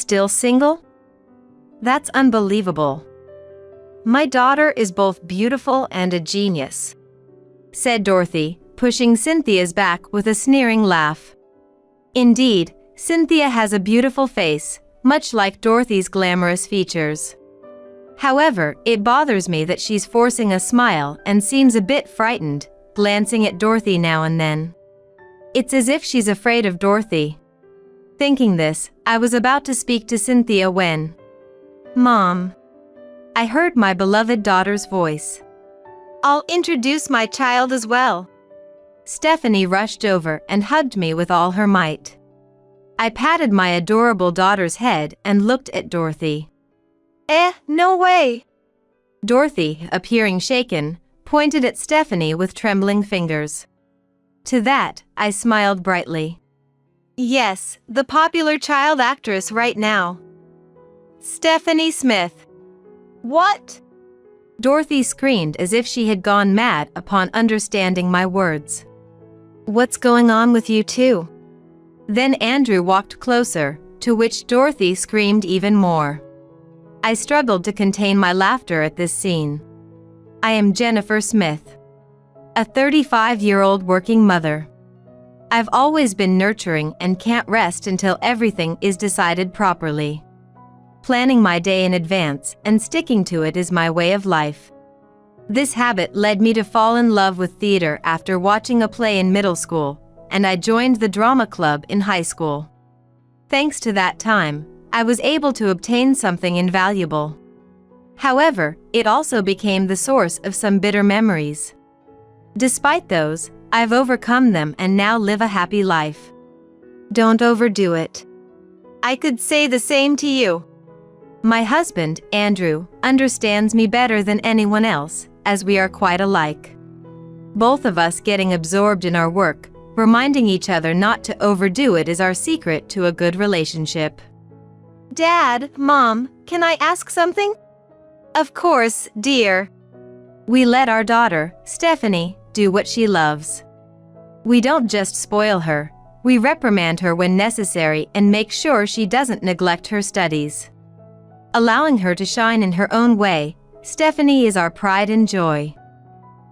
still single? That's unbelievable. My daughter is both beautiful and a genius," said Dorothy, pushing Cynthia's back with a sneering laugh. Indeed, Cynthia has a beautiful face, much like Dorothy's glamorous features. However, it bothers me that she's forcing a smile and seems a bit frightened, glancing at Dorothy now and then. It's as if she's afraid of Dorothy. Thinking this, I was about to speak to Cynthia when, "Mom," I heard my beloved daughter's voice. "I'll introduce my child as well." Stephanie rushed over and hugged me with all her might. I patted my adorable daughter's head and looked at Dorothy. No way!" Dorothy, appearing shaken, pointed at Stephanie with trembling fingers. To that, I smiled brightly. "Yes, the popular child actress right now. Stephanie Smith." "What?" Dorothy screamed as if she had gone mad upon understanding my words. "What's going on with you two?" Then Andrew walked closer, to which Dorothy screamed even more. I struggled to contain my laughter at this scene. I am Jennifer Smith, a 35-year-old working mother. I've always been nurturing and can't rest until everything is decided properly. Planning my day in advance and sticking to it is my way of life. This habit led me to fall in love with theater after watching a play in middle school, and I joined the drama club in high school. Thanks to that time, I was able to obtain something invaluable. However, it also became the source of some bitter memories. Despite those, I've overcome them and now live a happy life. Don't overdo it. I could say the same to you. My husband, Andrew, understands me better than anyone else, as we are quite alike. Both of us getting absorbed in our work, reminding each other not to overdo it is our secret to a good relationship. Dad, Mom, can I ask something? Of course, dear. We let our daughter, Stephanie, do what she loves. We don't just spoil her, we reprimand her when necessary and make sure she doesn't neglect her studies. Allowing her to shine in her own way, Stephanie is our pride and joy.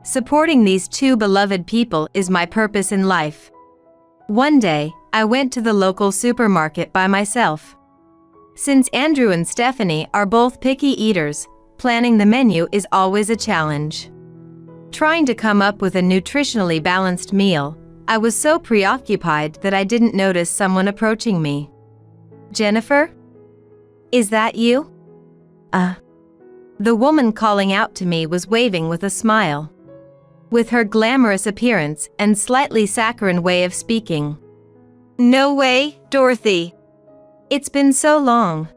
Supporting these two beloved people is my purpose in life. One day, I went to the local supermarket by myself. Since Andrew and Stephanie are both picky eaters, planning the menu is always a challenge. Trying to come up with a nutritionally balanced meal, I was so preoccupied that I didn't notice someone approaching me. "Jennifer? Is that you?" The woman calling out to me was waving with a smile. With her glamorous appearance and slightly saccharine way of speaking. "No way, Dorothy. It's been so long.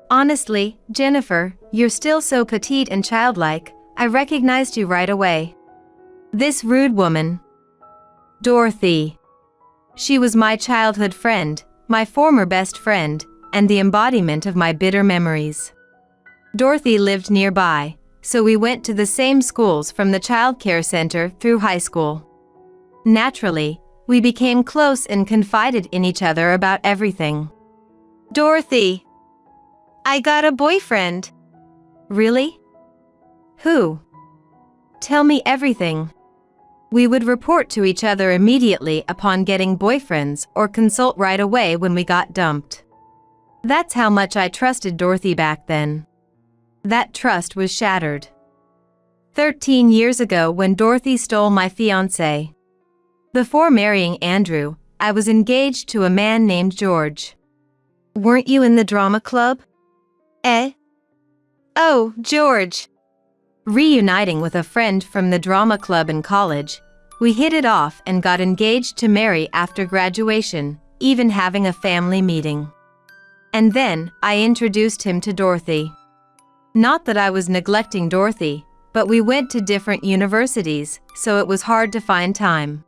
Honestly, Jennifer, you're still so petite and childlike, I recognized you right away." This rude woman. Dorothy. She was my childhood friend, my former best friend, and the embodiment of my bitter memories. Dorothy lived nearby, so we went to the same schools from the childcare center through high school. Naturally, we became close and confided in each other about everything. "Dorothy, I got a boyfriend." "Really? Who? Tell me everything." We would report to each other immediately upon getting boyfriends or consult right away when we got dumped. That's how much I trusted Dorothy back then. That trust was shattered 13 years ago when Dorothy stole my fiancé. Before marrying Andrew, I was engaged to a man named George. "Weren't you in the drama club?" "Oh, George." Reuniting with a friend from the drama club in college, we hit it off and got engaged to marry after graduation, even having a family meeting. And then, I introduced him to Dorothy. Not that I was neglecting Dorothy, but we went to different universities, so it was hard to find time.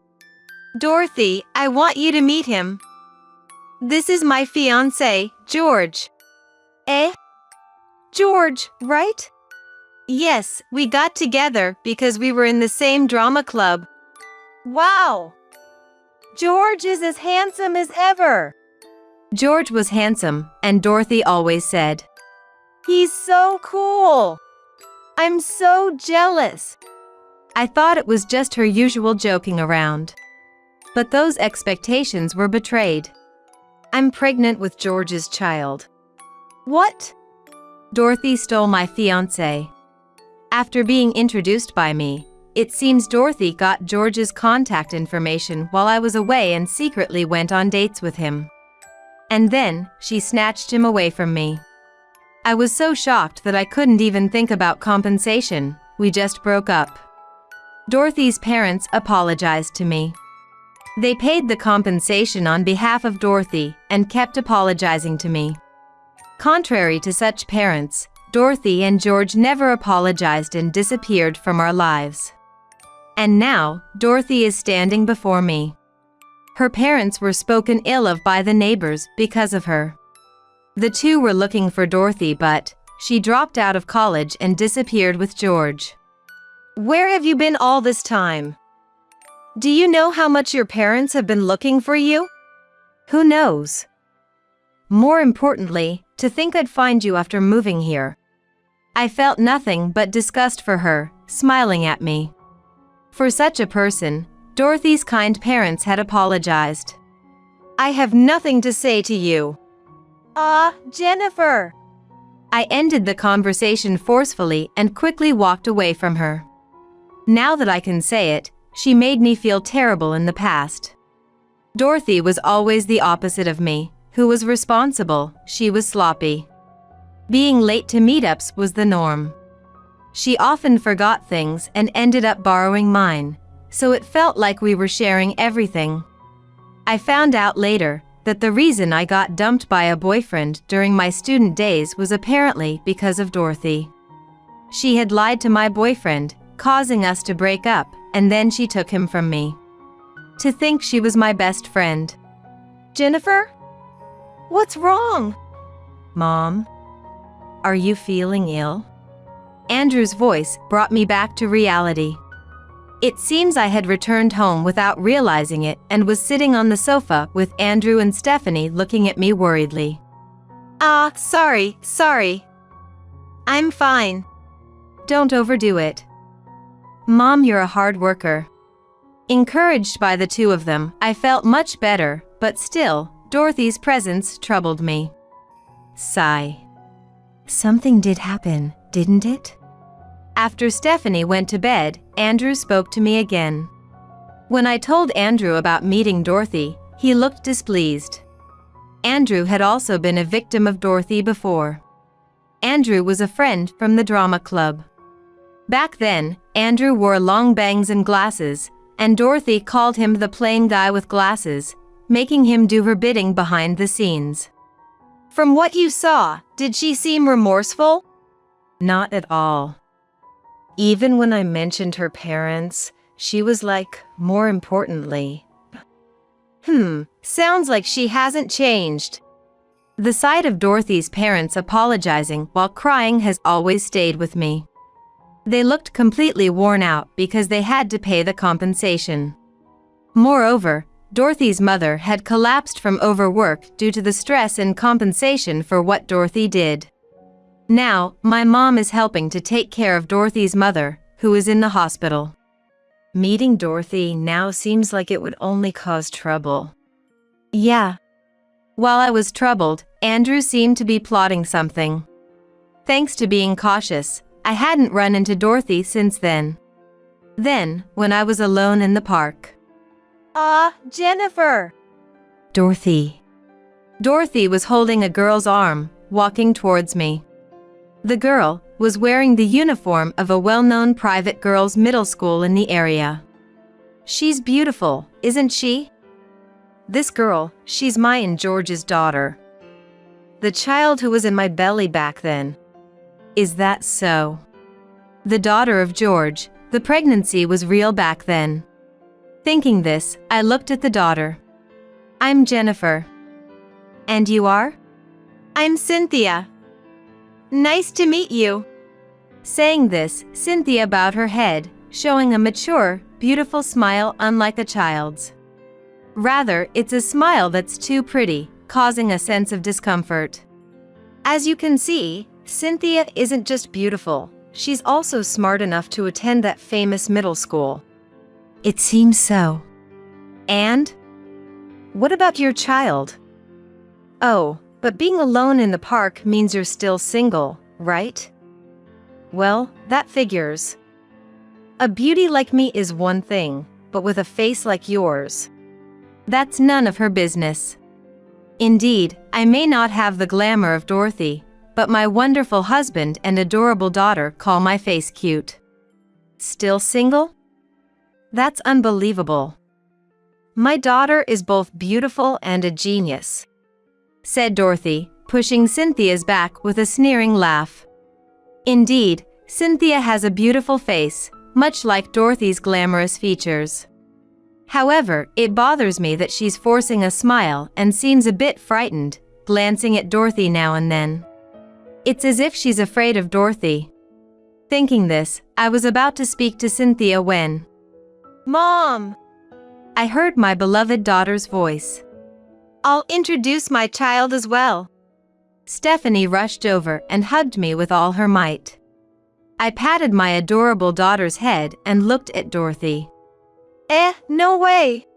"Dorothy, I want you to meet him. This is my fiancé, George." George, right? Yes, we got together because we were in the same drama club. Wow! George is as handsome as ever. George was handsome, and Dorothy always said, "He's so cool. I'm so jealous." I thought it was just her usual joking around. But those expectations were betrayed. "I'm pregnant with George's child." "What?" "Dorothy stole my fiancé." After being introduced by me, it seems Dorothy got George's contact information while I was away and secretly went on dates with him. And then, she snatched him away from me. I was so shocked that I couldn't even think about compensation. We just broke up. Dorothy's parents apologized to me. They paid the compensation on behalf of Dorothy and kept apologizing to me. Contrary to such parents, Dorothy and George never apologized and disappeared from our lives. And now, Dorothy is standing before me. Her parents were spoken ill of by the neighbors because of her. The two were looking for Dorothy, but she dropped out of college and disappeared with George. "Where have you been all this time? Do you know how much your parents have been looking for you?" "Who knows? More importantly, to think I'd find you after moving here." I felt nothing but disgust for her, smiling at me. For such a person, Dorothy's kind parents had apologized. "I have nothing to say to you." Jennifer." I ended the conversation forcefully and quickly walked away from her. Now that I can say it, she made me feel terrible in the past. Dorothy was always the opposite of me. Who was responsible? She was sloppy. Being late to meetups was the norm. She often forgot things and ended up borrowing mine, so it felt like we were sharing everything. I found out later that the reason I got dumped by a boyfriend during my student days was apparently because of Dorothy. She had lied to my boyfriend, causing us to break up, and then she took him from me. To think she was my best friend. "Jennifer? What's wrong?" "Mom? Are you feeling ill?" Andrew's voice brought me back to reality. It seems I had returned home without realizing it and was sitting on the sofa with Andrew and Stephanie looking at me worriedly. Sorry. I'm fine." "Don't overdo it. Mom, you're a hard worker." Encouraged by the two of them, I felt much better, but still, Dorothy's presence troubled me. Sigh. Something did happen, didn't it? After Stephanie went to bed, Andrew spoke to me again. When I told Andrew about meeting Dorothy, he looked displeased. Andrew had also been a victim of Dorothy before. Andrew was a friend from the drama club. Back then, Andrew wore long bangs and glasses, and Dorothy called him the plain guy with glasses, making him do her bidding behind the scenes. "From what you saw, did she seem remorseful?" "Not at all. Even when I mentioned her parents, she was like, more importantly." Sounds like she hasn't changed." The sight of Dorothy's parents apologizing while crying has always stayed with me. They looked completely worn out because they had to pay the compensation. Moreover, Dorothy's mother had collapsed from overwork due to the stress and compensation for what Dorothy did. Now, my mom is helping to take care of Dorothy's mother, who is in the hospital. Meeting Dorothy now seems like it would only cause trouble. Yeah. While I was troubled, Andrew seemed to be plotting something. Thanks to being cautious, I hadn't run into Dorothy since then. Then, when I was alone in the park. Jennifer! Dorothy. Dorothy was holding a girl's arm, walking towards me. The girl was wearing the uniform of a well-known private girls' middle school in the area. She's beautiful, isn't she? This girl, she's my and George's daughter. The child who was in my belly back then. Is that so? The daughter of George, the pregnancy was real back then. Thinking this, I looked at the daughter. I'm Jennifer. And you are? I'm Cynthia. Nice to meet you. Saying this, Cynthia bowed her head, showing a mature, beautiful smile unlike a child's. Rather, it's a smile that's too pretty, causing a sense of discomfort. As you can see, Cynthia isn't just beautiful, she's also smart enough to attend that famous middle school. It seems so. And? What about your child? Oh, but being alone in the park means you're still single, right? Well, that figures. A beauty like me is one thing, but with a face like yours, that's none of her business. Indeed, I may not have the glamour of Dorothy, but my wonderful husband and adorable daughter call my face cute. Still single? That's unbelievable. My daughter is both beautiful and a genius, said Dorothy, pushing Cynthia's back with a sneering laugh. Indeed, Cynthia has a beautiful face, much like Dorothy's glamorous features. However, it bothers me that she's forcing a smile and seems a bit frightened, glancing at Dorothy now and then. It's as if she's afraid of Dorothy. Thinking this, I was about to speak to Cynthia when, "Mom!" I heard my beloved daughter's voice. "I'll introduce my child as well." Stephanie rushed over and hugged me with all her might. I patted my adorable daughter's head and looked at Dorothy. No way!"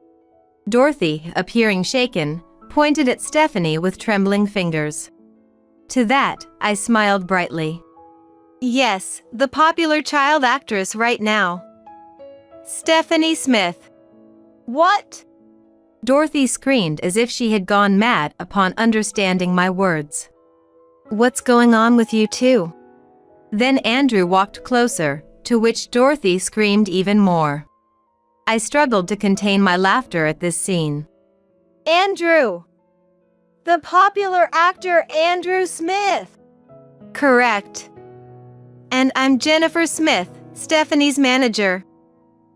Dorothy, appearing shaken, pointed at Stephanie with trembling fingers. To that, I smiled brightly. "Yes, the popular child actress right now. Stephanie Smith." "What?" Dorothy screamed as if she had gone mad upon understanding my words. "What's going on with you two?" Then Andrew walked closer, to which Dorothy screamed even more. I struggled to contain my laughter at this scene. "Andrew! The popular actor Andrew Smith!" "Correct. And I'm Jennifer Smith, Stephanie's manager."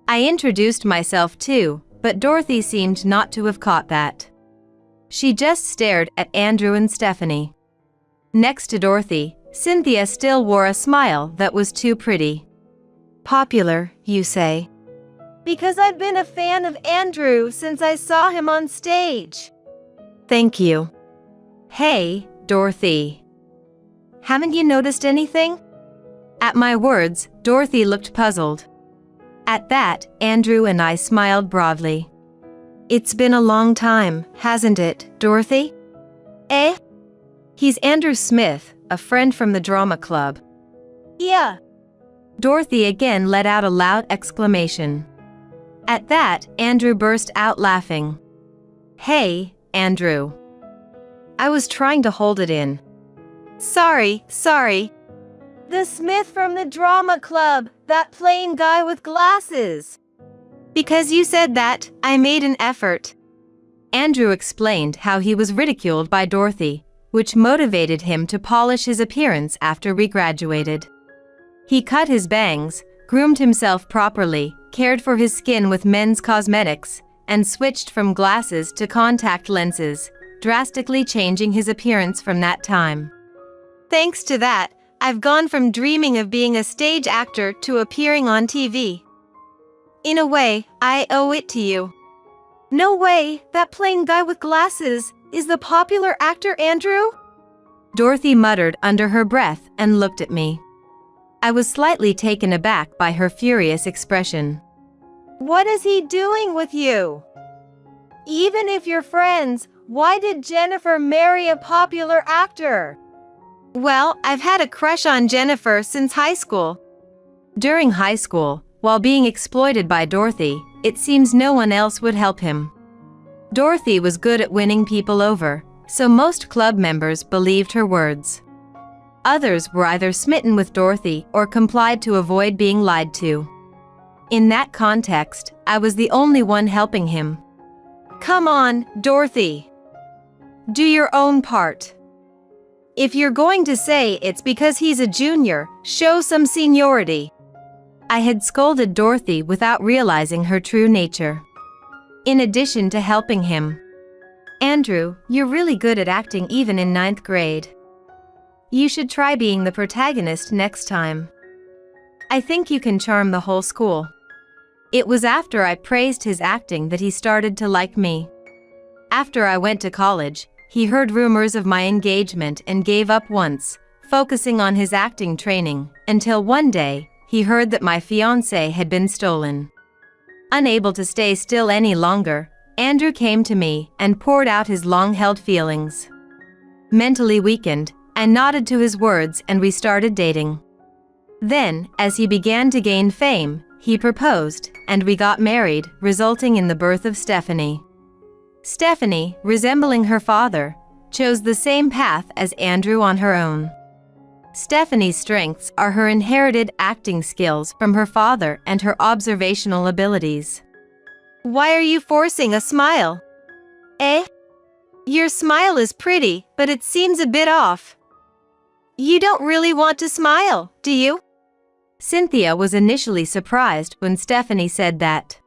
I introduced myself too, but Dorothy seemed not to have caught that. She just stared at Andrew and Stephanie. Next to Dorothy, Cynthia still wore a smile that was too pretty. "Popular, you say?" "Because I've been a fan of Andrew since I saw him on stage." "Thank you." "Hey, Dorothy. Haven't you noticed anything?" At my words, Dorothy looked puzzled. At that, Andrew and I smiled broadly. "It's been a long time, hasn't it, Dorothy?" He's Andrew Smith, a friend from the drama club." "Yeah." Dorothy again let out a loud exclamation. At that, Andrew burst out laughing. "Hey, Andrew." I was trying to hold it in. Sorry. "The Smith from the drama club, that plain guy with glasses." "Because you said that, I made an effort." Andrew explained how he was ridiculed by Dorothy, which motivated him to polish his appearance after we graduated. He cut his bangs, groomed himself properly, cared for his skin with men's cosmetics, and switched from glasses to contact lenses, drastically changing his appearance from that time. Thanks to that, I've gone from dreaming of being a stage actor to appearing on TV. In a way, I owe it to you. No way, that plain guy with glasses is the popular actor Andrew? Dorothy muttered under her breath and looked at me. I was slightly taken aback by her furious expression. What is he doing with you? Even if you're friends, why did Jennifer marry a popular actor? Well, I've had a crush on Jennifer since high school. During high school, while being exploited by Dorothy, it seems no one else would help him. Dorothy was good at winning people over, so most club members believed her words. Others were either smitten with Dorothy or complied to avoid being lied to. In that context, I was the only one helping him. Come on, Dorothy. Do your own part. If you're going to say it's because he's a junior, show some seniority. I had scolded Dorothy without realizing her true nature. In addition to helping him. Andrew, you're really good at acting even in 9th grade. You should try being the protagonist next time. I think you can charm the whole school. It was after I praised his acting that he started to like me. After I went to college, he heard rumors of my engagement and gave up once, focusing on his acting training, until one day, he heard that my fiancé had been stolen. Unable to stay still any longer, Andrew came to me and poured out his long-held feelings. Mentally weakened, I nodded to his words and we started dating. Then, as he began to gain fame, he proposed, and we got married, resulting in the birth of Stephanie. Stephanie, resembling her father, chose the same path as Andrew on her own. Stephanie's strengths are her inherited acting skills from her father and her observational abilities. Why are you forcing a smile? Eh? Your smile is pretty, but it seems a bit off. You don't really want to smile, do you? Cynthia was initially surprised when Stephanie said that.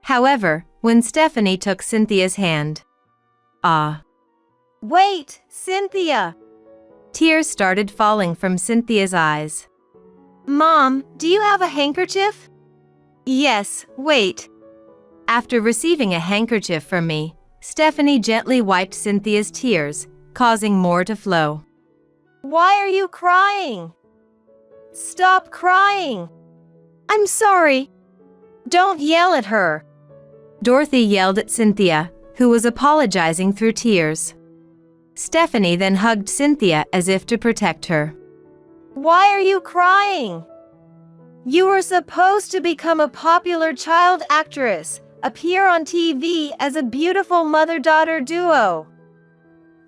However, when Stephanie took Cynthia's hand. Wait, Cynthia! Tears started falling from Cynthia's eyes. Mom, do you have a handkerchief? Yes, wait. After receiving a handkerchief from me, Stephanie gently wiped Cynthia's tears, causing more to flow. Why are you crying? Stop crying. I'm sorry. Don't yell at her. Dorothy yelled at Cynthia, who was apologizing through tears. Stephanie then hugged Cynthia as if to protect her. Why are you crying? You were supposed to become a popular child actress, appear on TV as a beautiful mother-daughter duo.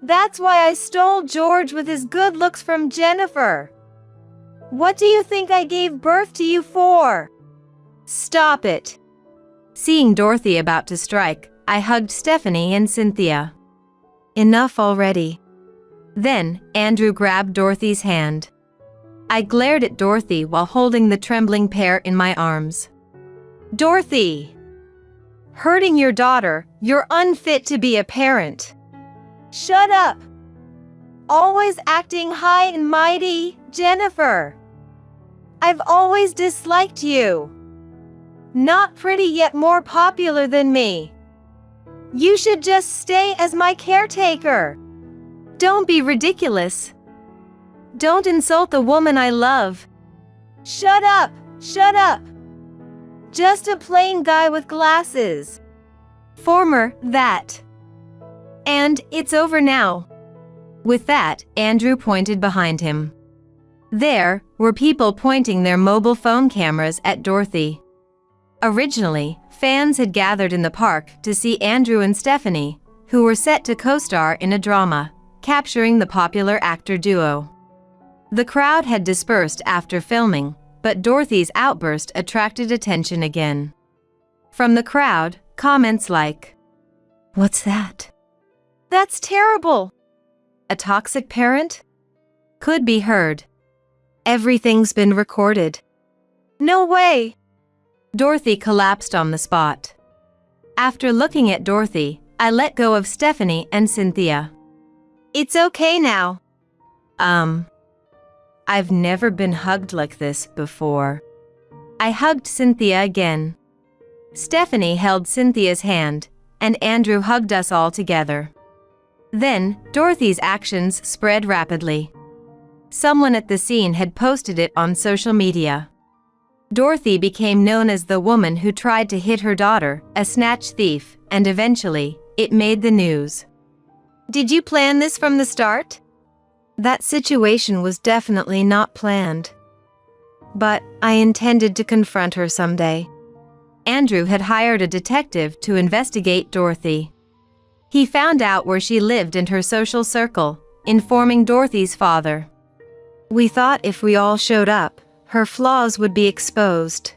That's why I stole George with his good looks from Jennifer. What do you think I gave birth to you for? Stop it. Seeing Dorothy about to strike, I hugged Stephanie and Cynthia. Enough already. Then, Andrew grabbed Dorothy's hand. I glared at Dorothy while holding the trembling pair in my arms. Dorothy! Hurting your daughter, you're unfit to be a parent. Shut up! Always acting high and mighty, Jennifer. I've always disliked you. Not pretty yet more popular than me. You should just stay as my caretaker. Don't be ridiculous. Don't insult the woman I love. Shut up! Shut up! Just a plain guy with glasses. Former that. And it's over now. With that, Andrew pointed behind him. There were people pointing their mobile phone cameras at Dorothy. Originally, fans had gathered in the park to see Andrew and Stephanie, who were set to co-star in a drama, capturing the popular actor duo. The crowd had dispersed after filming, but Dorothy's outburst attracted attention again. From the crowd, comments like, "What's that? That's terrible! A toxic parent?" could be heard. Everything's been recorded. No way! Dorothy collapsed on the spot. After looking at Dorothy, I let go of Stephanie and Cynthia. It's okay now. I've never been hugged like this before. I hugged Cynthia again. Stephanie held Cynthia's hand, and Andrew hugged us all together. Then, Dorothy's actions spread rapidly. Someone at the scene had posted it on social media. Dorothy became known as the woman who tried to hit her daughter, a snatch thief, and eventually, it made the news. Did you plan this from the start? That situation was definitely not planned. But I intended to confront her someday. Andrew had hired a detective to investigate Dorothy. He found out where she lived and her social circle, informing Dorothy's father. We thought if we all showed up, her flaws would be exposed.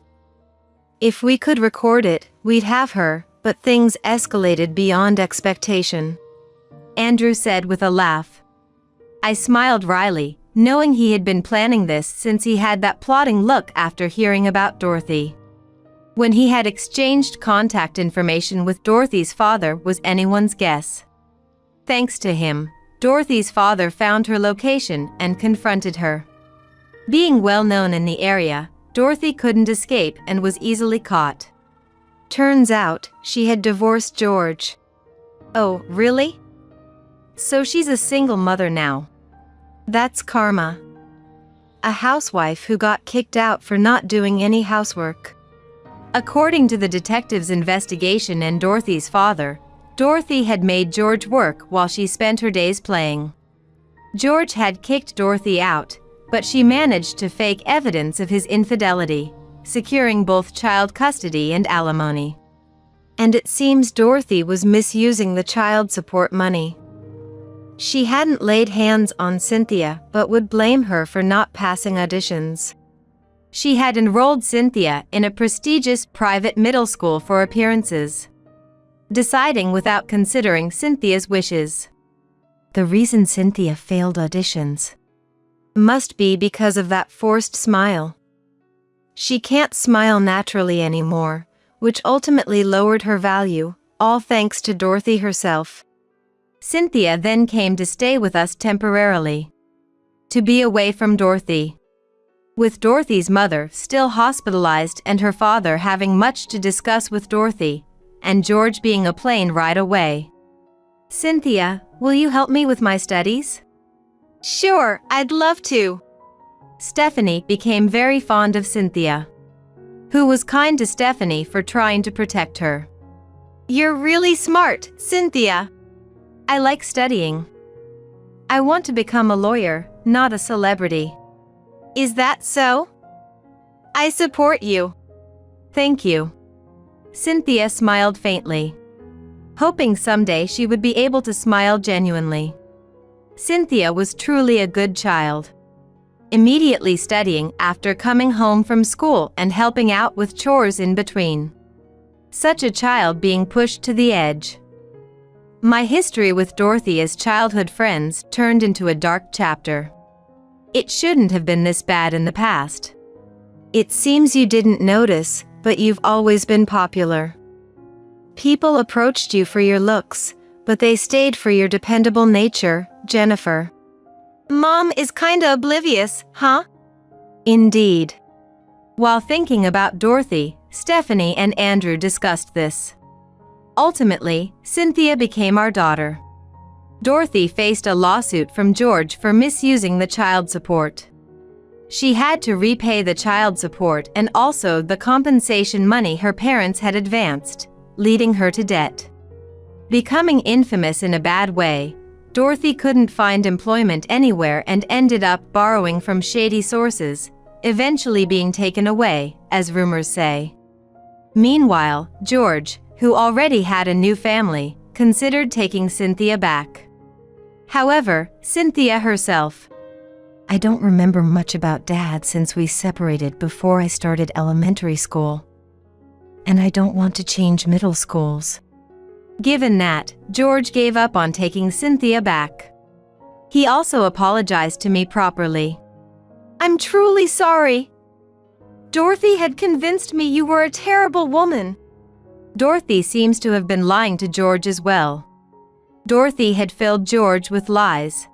If we could record it, we'd have her, but things escalated beyond expectation. Andrew said with a laugh. I smiled wryly, knowing he had been planning this since he had that plotting look after hearing about Dorothy. When he had exchanged contact information with Dorothy's father was anyone's guess. Thanks to him, Dorothy's father found her location and confronted her. Being well known in the area, Dorothy couldn't escape and was easily caught. Turns out, she had divorced George. Oh, really? So she's a single mother now. That's karma. A housewife who got kicked out for not doing any housework. According to the detective's investigation and Dorothy's father, Dorothy had made George work while she spent her days playing. George had kicked Dorothy out, but she managed to fake evidence of his infidelity, securing both child custody and alimony. And it seems Dorothy was misusing the child support money. She hadn't laid hands on Cynthia but would blame her for not passing auditions. She had enrolled Cynthia in a prestigious private middle school for appearances, deciding without considering Cynthia's wishes. The reason Cynthia failed auditions must be because of that forced smile. She can't smile naturally anymore, which ultimately lowered her value, all thanks to Dorothy herself. Cynthia then came to stay with us temporarily, to be away from Dorothy. With Dorothy's mother still hospitalized and her father having much to discuss with Dorothy, and George being a plane ride away. Cynthia, will you help me with my studies? Sure, I'd love to. Stephanie became very fond of Cynthia, who was kind to Stephanie for trying to protect her. You're really smart, Cynthia. I like studying. I want to become a lawyer, not a celebrity. Is that so? I support you. Thank you. Cynthia smiled faintly, hoping someday she would be able to smile genuinely. Cynthia was truly a good child, immediately studying after coming home from school and helping out with chores in between. Such a child being pushed to the edge. My history with Dorothy as childhood friends turned into a dark chapter. It shouldn't have been this bad in the past. It seems you didn't notice, but you've always been popular. People approached you for your looks, but they stayed for your dependable nature, Jennifer. Mom is kinda oblivious, huh? Indeed. While thinking about Dorothy, Stephanie and Andrew discussed this. Ultimately, Cynthia became our daughter. Dorothy faced a lawsuit from George for misusing the child support. She had to repay the child support and also the compensation money her parents had advanced, leading her to debt. Becoming infamous in a bad way, Dorothy couldn't find employment anywhere and ended up borrowing from shady sources, eventually being taken away, as rumors say. Meanwhile, George, who already had a new family, considered taking Cynthia back. However, Cynthia herself, I don't remember much about Dad since we separated before I started elementary school. And I don't want to change middle schools. Given that, George gave up on taking Cynthia back. He also apologized to me properly. I'm truly sorry. Dorothy had convinced me you were a terrible woman. Dorothy seems to have been lying to George as well. Dorothy had filled George with lies.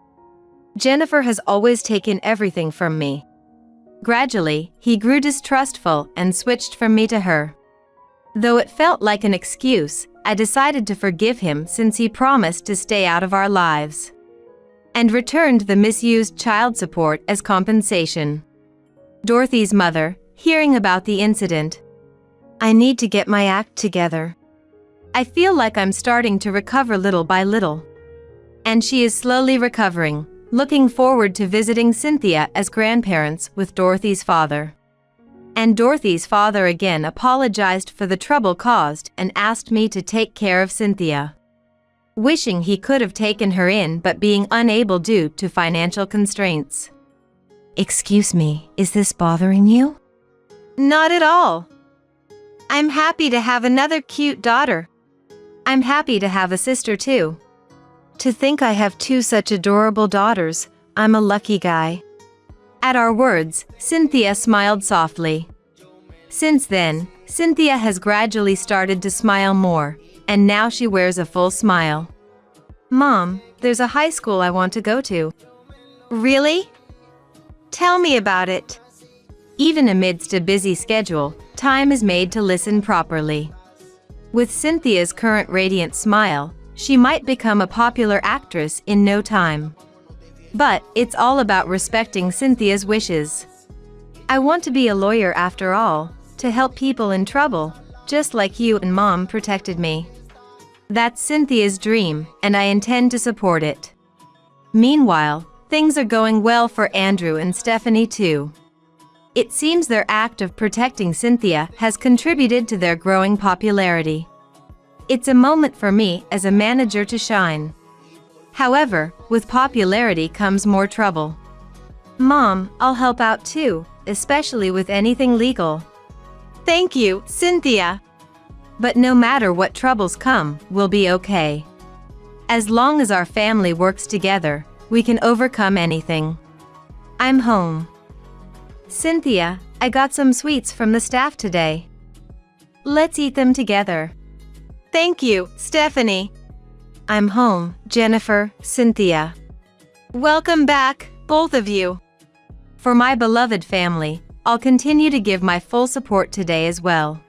Jennifer has always taken everything from me. Gradually, he grew distrustful and switched from me to her. Though it felt like an excuse, I decided to forgive him since he promised to stay out of our lives, and returned the misused child support as compensation. Dorothy's mother, hearing about the incident, I need to get my act together. I feel like I'm starting to recover little by little. And she is slowly recovering, looking forward to visiting Cynthia as grandparents with Dorothy's father. And Dorothy's father again apologized for the trouble caused and asked me to take care of Cynthia, wishing he could have taken her in but being unable due to financial constraints. Excuse me, is this bothering you? Not at all. I'm happy to have another cute daughter. I'm happy to have a sister too. To think I have two such adorable daughters, I'm a lucky guy. At our words, Cynthia smiled softly. Since then, Cynthia has gradually started to smile more, and now she wears a full smile. Mom, there's a high school I want to go to. Really? Tell me about it. Even amidst a busy schedule, time is made to listen properly. With Cynthia's current radiant smile, she might become a popular actress in no time. But it's all about respecting Cynthia's wishes. I want to be a lawyer after all, to help people in trouble, just like you and Mom protected me. That's Cynthia's dream, and I intend to support it. Meanwhile, things are going well for Andrew and Stephanie too. It seems their act of protecting Cynthia has contributed to their growing popularity. It's a moment for me as a manager to shine. However, with popularity comes more trouble. Mom, I'll help out too, especially with anything legal. Thank you, Cynthia. But no matter what troubles come, we'll be okay. As long as our family works together, we can overcome anything. I'm home. Cynthia, I got some sweets from the staff today. Let's eat them together. Thank you, Stephanie. I'm home, Jennifer, Cynthia. Welcome back, both of you. For my beloved family, I'll continue to give my full support today as well.